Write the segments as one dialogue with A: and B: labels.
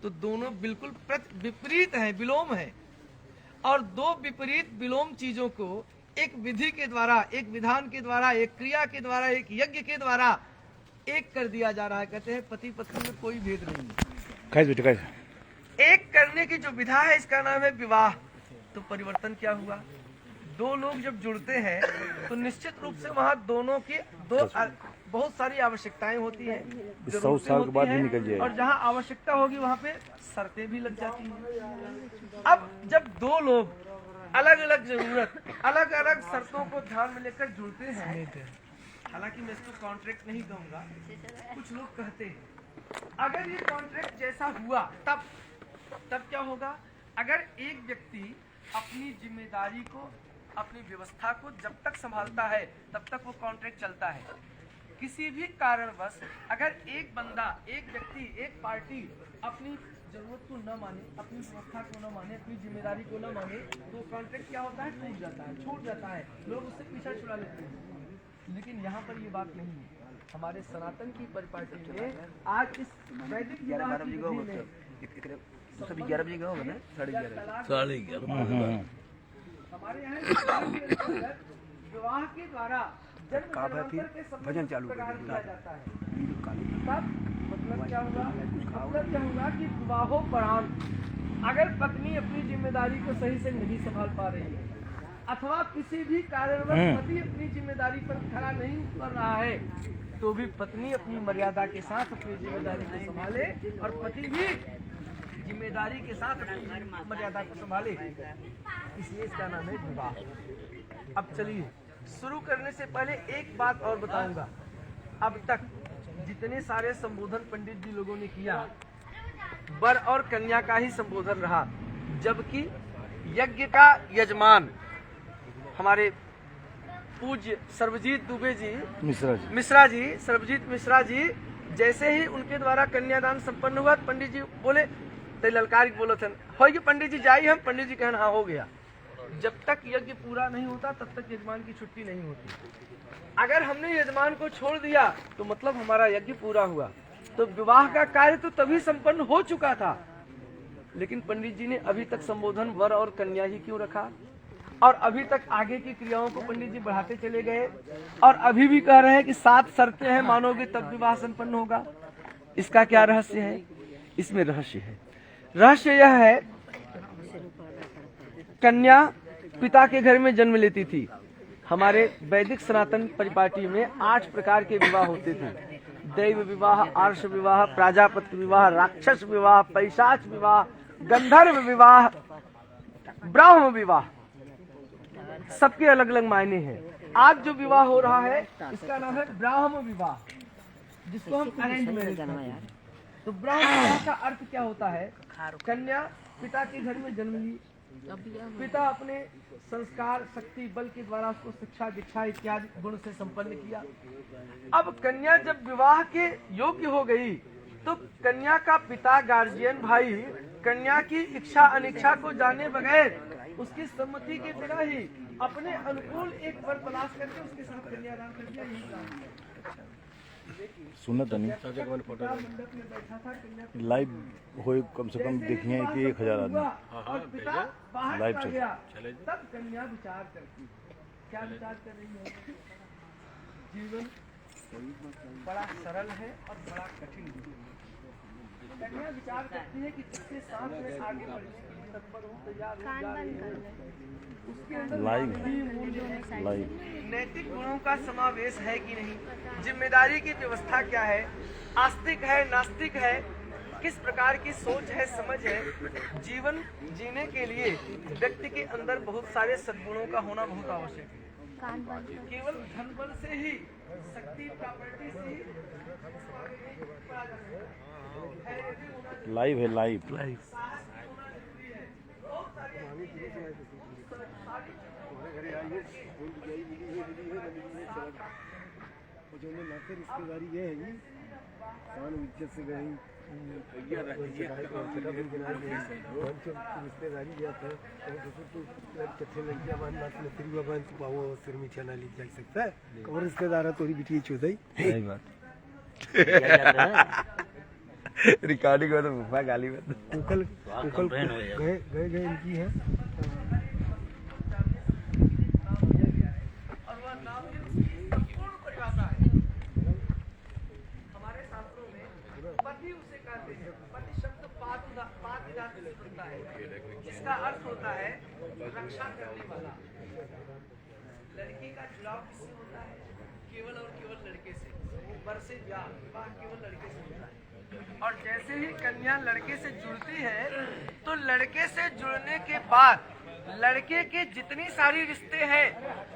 A: तो दोनों बिल्कुल विपरीत हैं, विलोम है। और दो विपरीत विलोम चीजों को एक विधि के द्वारा, एक विधान के द्वारा, एक क्रिया के द्वारा, एक यज्ञ के द्वारा एक कर दिया जा रहा है। कहते हैं पति पत्नी में कोई भेद नहीं है। एक करने की जो विधा है इसका नाम है विवाह। तो परिवर्तन क्या हुआ? दो लोग जब जुड़ते हैं तो निश्चित रूप से वहाँ दोनों की बहुत सारी आवश्यकताएं होती हैं,
B: 100 साल के बाद भी निकल जाएगी।
A: और जहाँ आवश्यकता होगी वहाँ पे शर्तें भी लग जाती हैं। अब जब दो लोग अलग अलग जरूरत, अलग अलग शर्तों को ध्यान में लेकर जुड़ते हैं, हालांकि मैं इसको कॉन्ट्रैक्ट नहीं कहूँगा, कुछ लोग कहते हैं अगर ये कॉन्ट्रैक्ट जैसा हुआ तब क्या होगा? अगर एक व्यक्ति अपनी जिम्मेदारी को, अपनी व्यवस्था को जब तक संभालता है तब तक वो कॉन्ट्रैक्ट चलता है। किसी भी कारणवश अगर एक बंदा, एक व्यक्ति, एक पार्टी अपनी जरूरत को न माने, अपनी व्यवस्था को न माने, अपनी जिम्मेदारी को न माने, तो कॉन्ट्रैक्ट क्या होता है? टूट जाता है, छूट जाता है, लोग उससे पीछा छुड़ा लेते हैं। लेकिन यहाँ पर ये बात नहीं है। हमारे सनातन की परिपाटी में आज इस वैदिक विवाह की विधि में
C: सभी 11 बजे का होगा ना,
A: 11:30 हमारे यहाँ विवाह के द्वारा
C: भजन चालू
A: किया जाता है। तब मतलब क्या हुआ? मतलब क्या हुआ कि विवाहोपरांत अगर पत्नी अपनी जिम्मेदारी को सही से नहीं संभाल पा रही है अथवा किसी भी कारणवश पति अपनी जिम्मेदारी पर खरा नहीं उतर रहा है, तो भी पत्नी अपनी मर्यादा के साथ अपनी जिम्मेदारी को संभाले और पति भी जिम्मेदारी के साथ अपनी मर्यादा को संभाले, इसलिए इसका नाम है विवाह। अब चलिए, शुरू करने से पहले एक बात और बताऊंगा। अब तक जितने सारे संबोधन पंडित जी लोगों ने किया, वर और कन्या का ही संबोधन रहा, जबकि यज्ञ का यजमान हमारे पूज्य सर्वजीत दुबे जी, मिश्रा जी, सर्वजीत मिश्रा जी, जैसे ही उनके द्वारा कन्यादान संपन्न हुआ, पंडित जी बोले, तो ललकार बोलो थे, हो गया पंडित जी जाइए। हम पंडित जी कहना हाँ हो गया। जब तक यज्ञ पूरा नहीं होता तब तक यजमान की छुट्टी नहीं होती। अगर हमने यजमान को छोड़ दिया तो मतलब हमारा यज्ञ पूरा हुआ। तो विवाह का कार्य तो तभी संपन्न हो चुका था, लेकिन पंडित जी ने अभी तक संबोधन वर और कन्या ही क्यों रखा? और अभी तक आगे की क्रियाओं को पंडित जी बढ़ाते चले गए और अभी भी कह रहे हैं कि 7 शर्तें हैं, मानोगे तब विवाह संपन्न होगा। इसका क्या रहस्य है? इसमें रहस्य है। रहस्य यह है, कन्या पिता के घर में जन्म लेती थी। हमारे वैदिक सनातन परिपाटी में 8 प्रकार के विवाह होते थे। दैव विवाह, आर्ष विवाह, प्राजापत्य विवाह, राक्षस विवाह, पैशाच विवाह, गंधर्व विवाह, ब्राह्म विवाह, सबके अलग अलग मायने हैं। आज जो विवाह हो रहा है इसका नाम है ब्राह्म विवाह, जिसको हम अरेंज मैरिज कहते हैं। तो ब्राह्म विवाह का अर्थ क्या होता है? कन्या पिता के घर में जन्म ली, पिता अपने संस्कार, शक्ति, बल के द्वारा उसको शिक्षा, दीक्षा इत्यादि गुण से संपन्न किया। अब कन्या जब विवाह के योग्य हो गई तो कन्या का पिता, गार्जियन भाई, कन्या की इच्छा अनिच्छा को जाने बगैर, उसकी सम्मति के बिना ही अपने अनुकूल एक वर तलाश करके उसके साथ कन्यादान कर दिया।
B: सुनत नहीं लाइव हो, कम से कम देखिए कि 1000 आदमी लाइव चले।
A: तब कन्या विचार करती, क्या विचार कर रही है? जीवन बड़ा सरल है और बड़ा कठिन है। कन्या विचार करती है कि जिसके साथ में आगे बढ़ने के लिए तत्पर हूँ, तैयार हूँ, उसके अंदर
B: लाइव
A: नैतिक गुणों का समावेश है कि नहीं, जिम्मेदारी की व्यवस्था क्या है, आस्तिक है, नास्तिक है, किस प्रकार की सोच है, समझ है। जीवन जीने के लिए व्यक्ति के अंदर बहुत सारे सद्गुणों का होना बहुत आवश्यक है। केवल धन बल से ही, शक्ति प्रॉपर्टी से ही
B: लाइव है, लाइव
D: रिश्तेदारी ये है इज्जत से गई रिश्तेदारी जाता है सिर में छाना ली जा सकता है। और रिश्तेदार है तोरी बिटी चौथाई
C: रिकॉर्डिंग में तो फूफा गाली में
D: उकल उकल गए गए गए इनकी है।
A: और वह नाम की संपूर्ण परिभाषा है। हमारे शास्त्रों में पति उसे कहते हैं। पति शब्द पाद धातु से बनता है, जिसका अर्थ होता है रक्षा करने वाला। लड़की का जुड़ाव किससे होता है? केवल और केवल लड़के से। वर से विवाह केवल लड़के से होता है। और जैसे ही कन्या लड़के से जुड़ती है तो लड़के से जुड़ने के बाद लड़के के जितनी सारी रिश्ते हैं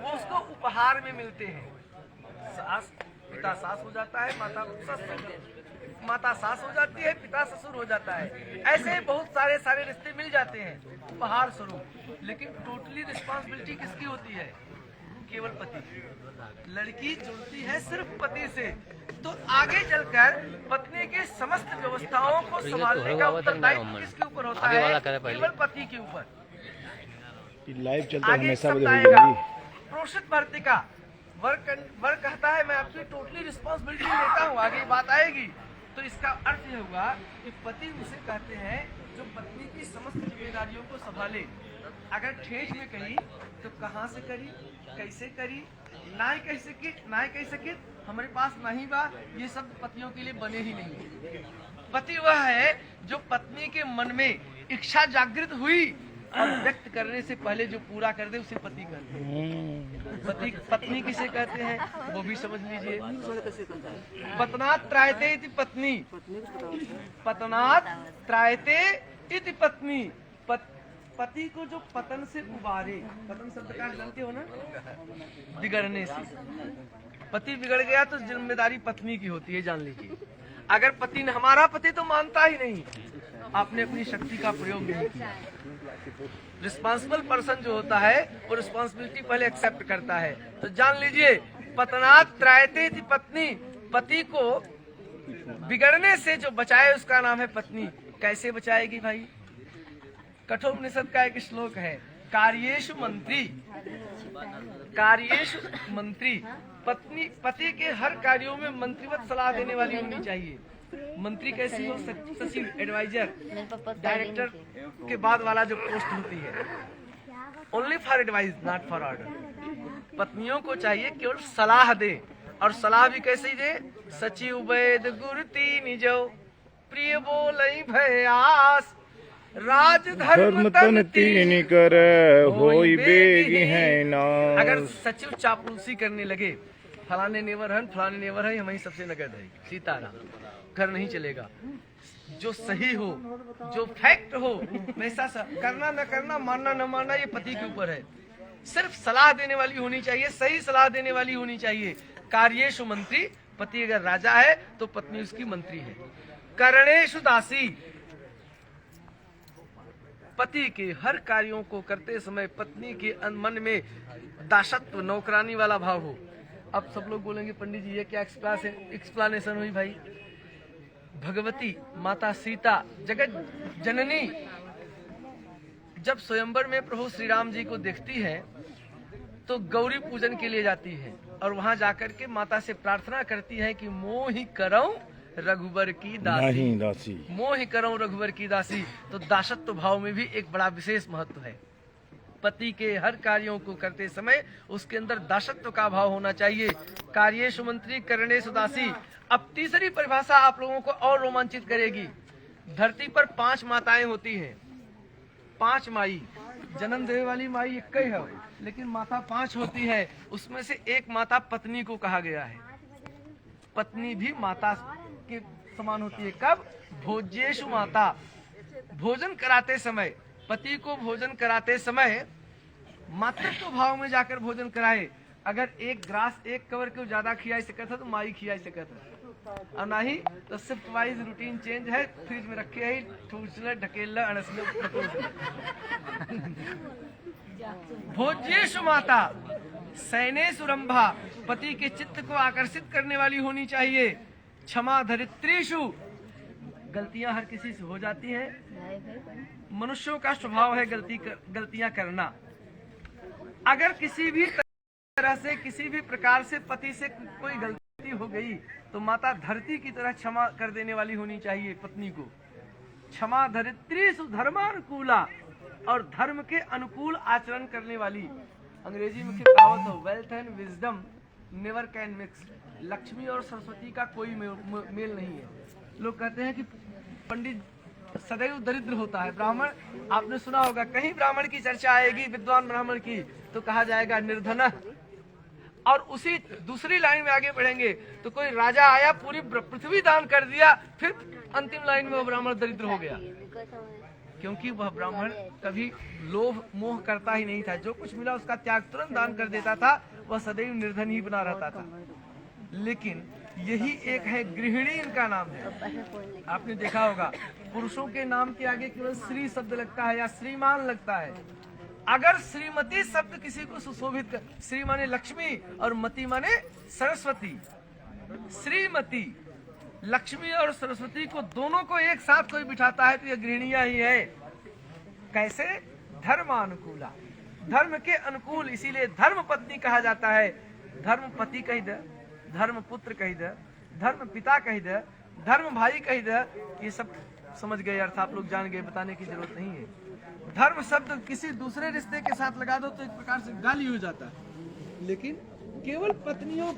A: वो उसको उपहार में मिलते हैं। सास पिता सास हो जाता है, माता सास हो जाती है, पिता ससुर हो जाता है। ऐसे बहुत सारे रिश्ते मिल जाते हैं उपहार स्वरूप। लेकिन टोटली रिस्पॉन्सिबिलिटी किसकी होती है? केवल पति। लड़की जुड़ती है सिर्फ पति से, तो आगे चलकर पत्नी की समस्त व्यवस्थाओं को संभालने का उत्तरदायित्व किसके ऊपर होता है? केवल पति के ऊपर।
B: लाइव चलता है,
A: आगे
B: हमेशा
A: शब्द
B: बदल
A: आएगा
B: रहेगी।
A: प्रोषित भर्ती का। वर कहता है मैं आपकी टोटली रिस्पॉन्सिबिलिटी लेता हूँ, आगे बात आएगी। तो इसका अर्थ यह हुआ कि पति उसे कहते हैं जो पत्नी की समस्त जिम्मेदारियों को संभाले। अगर ठेठ में कही तो कहाँ से करी, कैसे करी, ना कह सके हमारे पास नहीं बा, ये सब पतियों के लिए बने ही नहीं। पति वह है जो पत्नी के मन में इच्छा जागृत हुई और व्यक्त करने से पहले जो पूरा कर दे उसे पति कहते हैं। पत्नी किसे कहते हैं वो भी समझ लीजिए। पतनात् त्रायते इति पत्नी, पतनात् त्रायते इति पत्नी। पति को जो पतन से उबारे, पतन शब्द का जानते हो ना, बिगड़ने से। पति बिगड़ गया तो जिम्मेदारी पत्नी की होती है, जान लीजिए। अगर पति ने, हमारा पति तो मानता ही नहीं, आपने अपनी शक्ति का प्रयोग नहीं किया। रिस्पॉन्सिबल पर्सन जो होता है वो रिस्पॉन्सिबिलिटी पहले एक्सेप्ट करता है। तो जान लीजिए पतनात् त्रायते इति पत्नी, पति को बिगड़ने से जो बचाए उसका नाम है पत्नी। कैसे बचाएगी भाई? कठोपनिषद का एक श्लोक है, कार्येषु मंत्री। पति के हर कार्यों में मंत्रीवत सलाह देने वाली होनी चाहिए। मंत्री कैसी हो? सचिव, एडवाइजर, डायरेक्टर के बाद वाला जो पोस्ट होती है। Only for advice, not for order. पत्नियों को चाहिए केवल सलाह दे, और सलाह भी कैसे दे? सचिव वैद गुरुती निजो, प्रिय बोलई भयास, राजधर्म तन तीन कर होई बेगी है ना। अगर सचिव चापलूसी करने लगे, फलाने नेवर है, हमारी सबसे नगद है, सीताराम, घर नहीं चलेगा। जो सही हो, जो फैक्ट हो, वैसा करना न करना, मानना न मानना, ये पति के ऊपर है। सिर्फ सलाह देने वाली होनी चाहिए, सही सलाह देने वाली होनी चाहिए। कार्येषु मंत्री, पति अगर राजा है तो पत्नी उसकी मंत्री है। करणेषु दासी, पति के हर कार्यों को करते समय पत्नी के मन में दासत्व, नौकरानी वाला भाव हो। अब सब लोग बोलेंगे पंडित जी ये क्या एक्सप्लेनेशन हुई भाई? भगवती माता सीता जगत जननी जब स्वयंवर में प्रभु श्री राम जी को देखती है तो गौरी पूजन के लिए जाती है, और वहां जाकर के माता से प्रार्थना करती है कि मोहि करऊं रघुवर की दासी, मोहि करऊं रघुवर की दासी। तो दासत्व भाव में भी एक बड़ा विशेष महत्व है। पति के हर कार्यों को करते समय उसके अंदर दासत्व का भाव होना चाहिए। कार्येषु मंत्री करणेषु दासी। अब तीसरी परिभाषा आप लोगों को और रोमांचित करेगी। धरती पर 5 माताएं होती हैं, 5 माई। जन्म देने वाली माई एक ही है, लेकिन माता 5 होती है। उसमें से एक माता पत्नी को कहा गया है। पत्नी भी माता के समान होती है। कब? भोज्येषु माता। भोजन कराते समय, पति को भोजन कराते समय मातृत्व भाव में जाकर भोजन कराए। अगर एक ग्रास, एक कवर को ज्यादा खिया सकता था तो माई खिया सकता है, और नहीं तो शिफ्ट वाइज रूटीन चेंज है। फ्रिज में रखे है, ठूसले ढकेल अड़सले। भोज्येषु माता सैनेषु रंभा। पति के चित्त को आकर्षित करने वाली होनी चाहिए। क्षमा धरित्रीषु। गलतियां हर किसी से हो जाती हैं, मनुष्यों का स्वभाव है गलतियां करना। अगर किसी भी तरह से, किसी भी प्रकार से पति से कोई गलती हो गई तो माता धरती की तरह क्षमा कर देने वाली होनी चाहिए पत्नी को। क्षमा धरित्री सुधर्मानुकूला, और धर्म के अनुकूल आचरण करने वाली। अंग्रेजी में क्या कहावत हो, wealth and wisdom never can mix. Lakshmi और सरस्वती का कोई मेल नहीं है। लोग कहते हैं कि पंडित सदैव दरिद्र होता है। ब्राह्मण, आपने सुना होगा, कहीं ब्राह्मण की चर्चा आएगी, विद्वान ब्राह्मण की, तो कहा जाएगा निर्धन। और उसी दूसरी लाइन में आगे बढ़ेंगे तो कोई राजा आया, पूरी पृथ्वी दान कर दिया, फिर अंतिम लाइन में वो ब्राह्मण दरिद्र हो गया, क्योंकि वह ब्राह्मण कभी लोभ मोह करता ही नहीं था। जो कुछ मिला उसका त्याग तुरंत दान कर देता था, वह सदैव निर्धन ही बना रहता था। लेकिन यही एक है गृहिणी, इनका नाम है। आपने देखा होगा पुरुषों के नाम के आगे केवल श्री शब्द लगता है या श्रीमान लगता है। अगर श्रीमती शब्द किसी को सुशोभित कर, श्री माने लक्ष्मी और मती माने सरस्वती, श्रीमती लक्ष्मी और सरस्वती को दोनों को एक साथ कोई बिठाता है तो यह गृहिणियां ही है। कैसे? धर्मानुकूला, धर्म के अनुकूल, इसीलिए धर्म पत्नी कहा जाता है। धर्म पति कही दे, धर्म पुत्र कही दे, धर्म पिता कही दे, धर्म भाई कही दे, ये सब समझ गए अर्थ, आप लोग जान गए, बताने की जरूरत नहीं है। धर्म शब्द किसी दूसरे रिश्ते के साथ लगा दो तो एक प्रकार से गाली हो जाता है, लेकिन केवल पत्नियों